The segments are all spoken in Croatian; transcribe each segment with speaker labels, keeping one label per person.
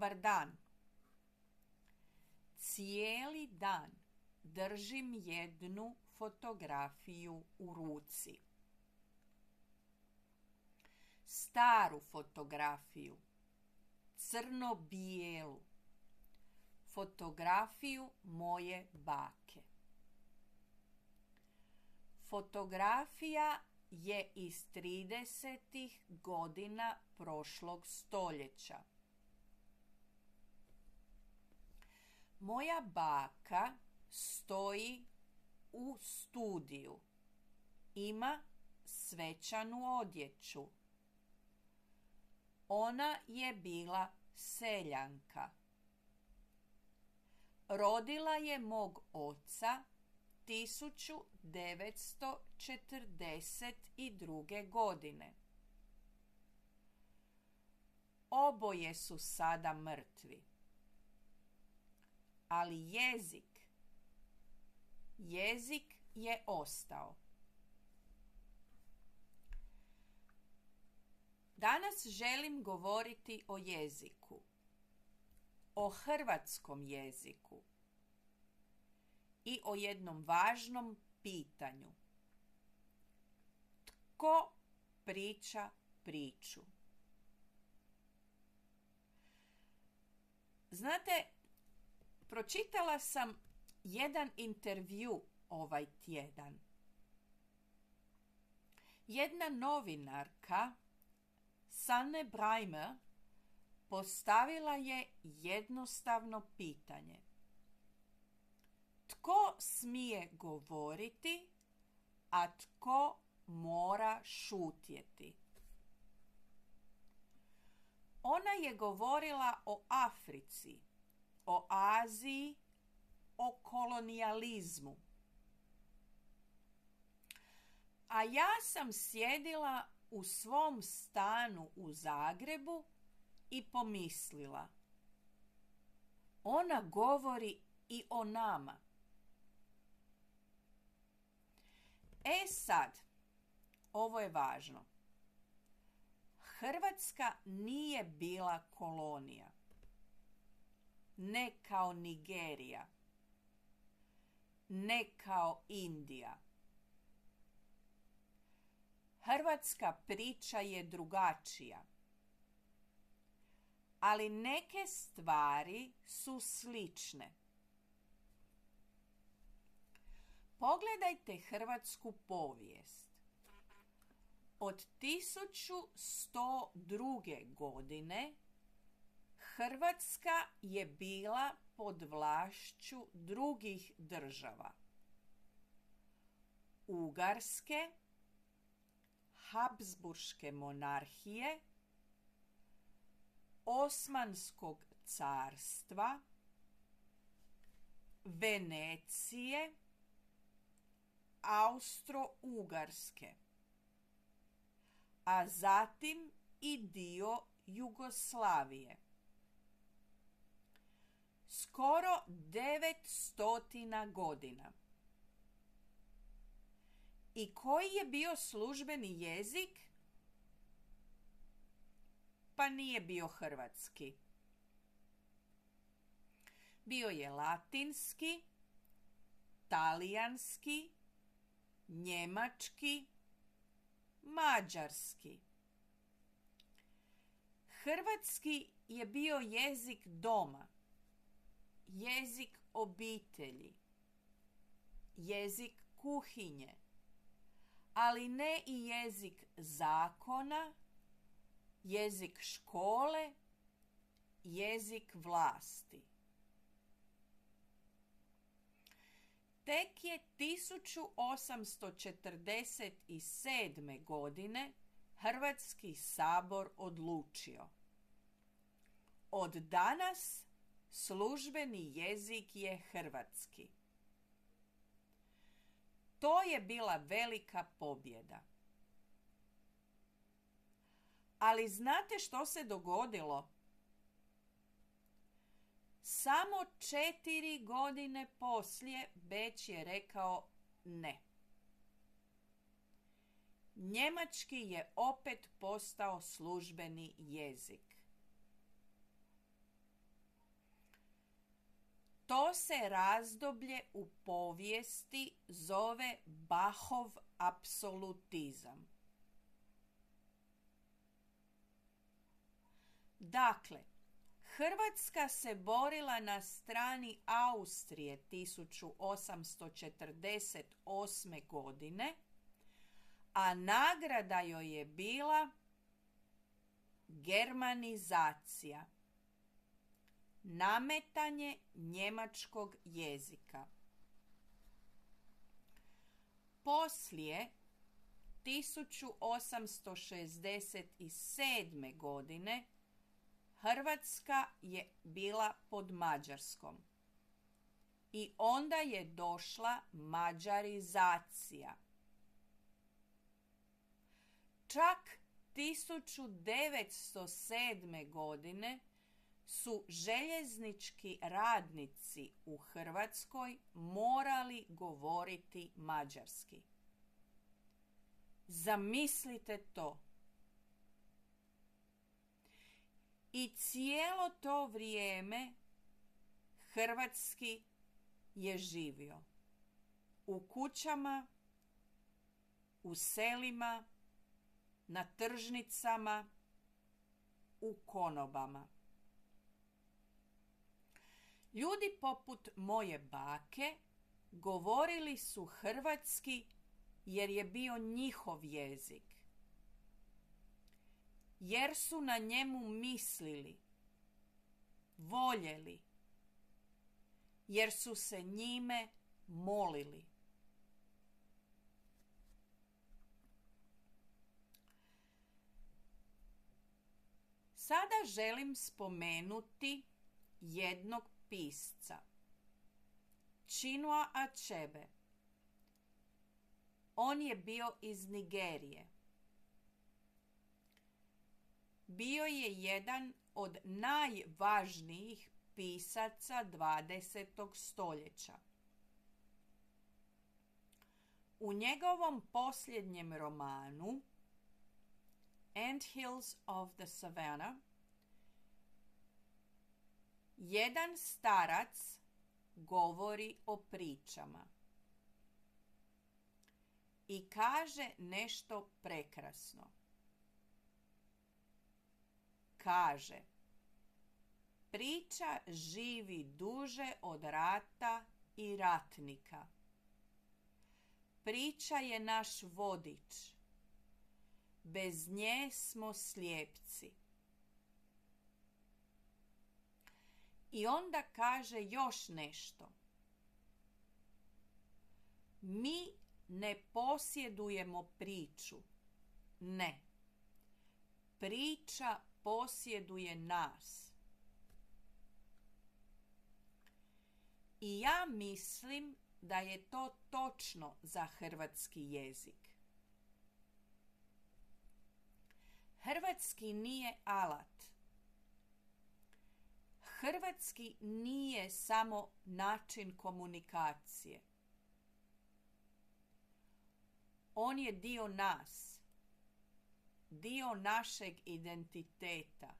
Speaker 1: Dobar dan. Cijeli dan držim jednu fotografiju u ruci. Staru fotografiju, crno-bijelu, fotografiju moje bake. Fotografija je iz 30. godina prošlog stoljeća. Moja baka stoji u studiju. Ima svečanu odjeću. Ona je bila seljanka. Rodila je mog oca 1942. godine. Oboje su sada mrtvi. Ali jezik je ostao. Danas želim govoriti o jeziku, o hrvatskom jeziku i o jednom važnom pitanju. Tko priča priču? Znate, pročitala sam jedan intervju ovaj tjedan. Jedna novinarka, Sanne Brajmer, postavila je jednostavno pitanje. Tko smije govoriti, a tko mora šutjeti? Ona je govorila o Africi, o Aziji, o kolonijalizmu. A ja sam sjedila u svom stanu u Zagrebu i pomislila. Ona govori i o nama. Sad, ovo je važno. Hrvatska nije bila kolonija. Ne kao Nigerija. Ne kao Indija. Hrvatska priča je drugačija. Ali neke stvari su slične. Pogledajte hrvatsku povijest. Od 1102. godine Hrvatska je bila pod vlašću drugih država. Ugarske, Habsburške monarhije, Osmanskog carstva, Venecije, Austro-Ugarske, a zatim i dio Jugoslavije. Skoro 900 godina. I koji je bio službeni jezik? Pa nije bio hrvatski. Bio je latinski, talijanski, njemački, mađarski. Hrvatski je bio jezik doma, jezik obitelji, jezik kuhinje, ali ne i jezik zakona, jezik škole, jezik vlasti. Tek je 1847. godine Hrvatski sabor odlučio. Od danas službeni jezik je hrvatski. To je bila velika pobjeda. Ali znate što se dogodilo? Samo 4 godine poslije Beč je rekao ne. Njemački je opet postao službeni jezik. To se razdoblje u povijesti zove Bachov apsolutizam. Dakle, Hrvatska se borila na strani Austrije 1848. godine, a nagrada joj je bila germanizacija, nametanje njemačkog jezika. Poslije 1867. godine Hrvatska je bila pod Mađarskom i onda je došla mađarizacija. Čak 1907. godine su željeznički radnici u Hrvatskoj morali govoriti mađarski. Zamislite to. I cijelo to vrijeme hrvatski je živio u kućama, u selima, na tržnicama, u konobama. Ljudi poput moje bake govorili su hrvatski jer je bio njihov jezik. Jer su na njemu mislili, voljeli, jer su se njime molili. Sada želim spomenuti jednog pisca, Chinua Achebe. On je bio iz Nigerije. Bio je jedan od najvažnijih pisaca 20. stoljeća. U njegovom posljednjem romanu Anthills of the Savannah jedan starac govori o pričama i kaže nešto prekrasno. Kaže, priča živi duže od rata i ratnika. Priča je naš vodič. Bez nje smo slijepci. I onda kaže još nešto. Mi ne posjedujemo priču. Ne. Priča posjeduje nas. I ja mislim da je to točno za hrvatski jezik. Hrvatski nije alat. Hrvatski nije samo način komunikacije. On je dio nas, dio našeg identiteta.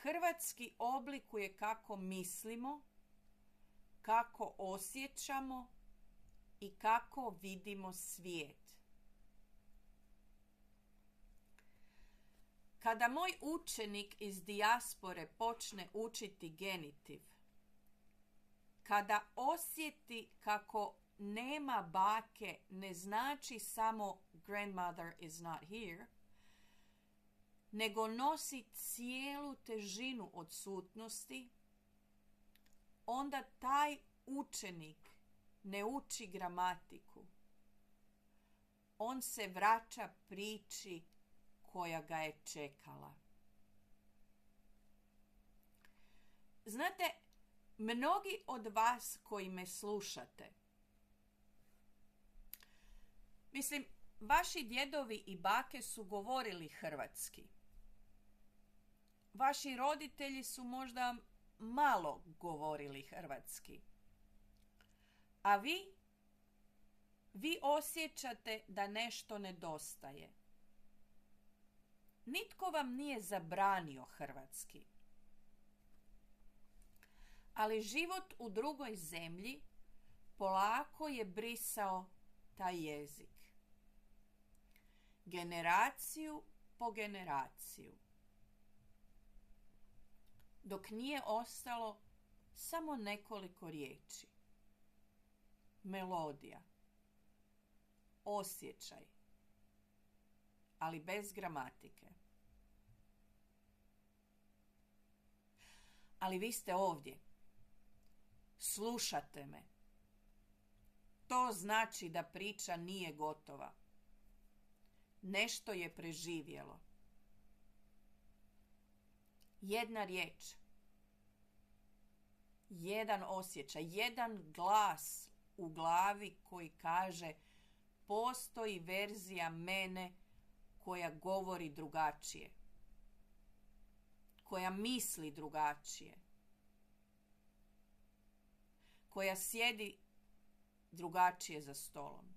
Speaker 1: Hrvatski oblikuje kako mislimo, kako osjećamo i kako vidimo svijet. Kada moj učenik iz dijaspore počne učiti genitiv, kada osjeti kako nema bake ne znači samo grandmother is not here, nego nosi cijelu težinu odsutnosti, onda taj učenik ne uči gramatiku. On se vraća priči koja ga je čekala. Znate, mnogi od vas koji me slušate, mislim, vaši djedovi i bake su govorili hrvatski. Vaši roditelji su možda malo govorili hrvatski. A vi osjećate da nešto nedostaje. Nitko vam nije zabranio hrvatski. Ali život u drugoj zemlji polako je brisao taj jezik. Generaciju po generaciju. Dok nije ostalo samo nekoliko riječi. Melodija. Osjećaj. Ali bez gramatike. Ali vi ste ovdje. Slušate me. To znači da priča nije gotova. Nešto je preživjelo. Jedna riječ. Jedan osjećaj. Jedan glas u glavi koji kaže postoji verzija mene koja govori drugačije. Koja misli drugačije. Koja sjedi drugačije za stolom.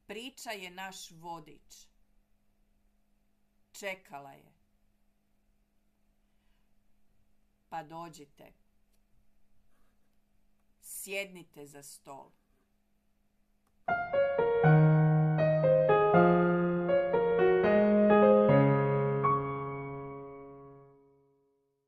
Speaker 1: Priča je naš vodič. Čekala je. Pa dođite. Sjednite za stol.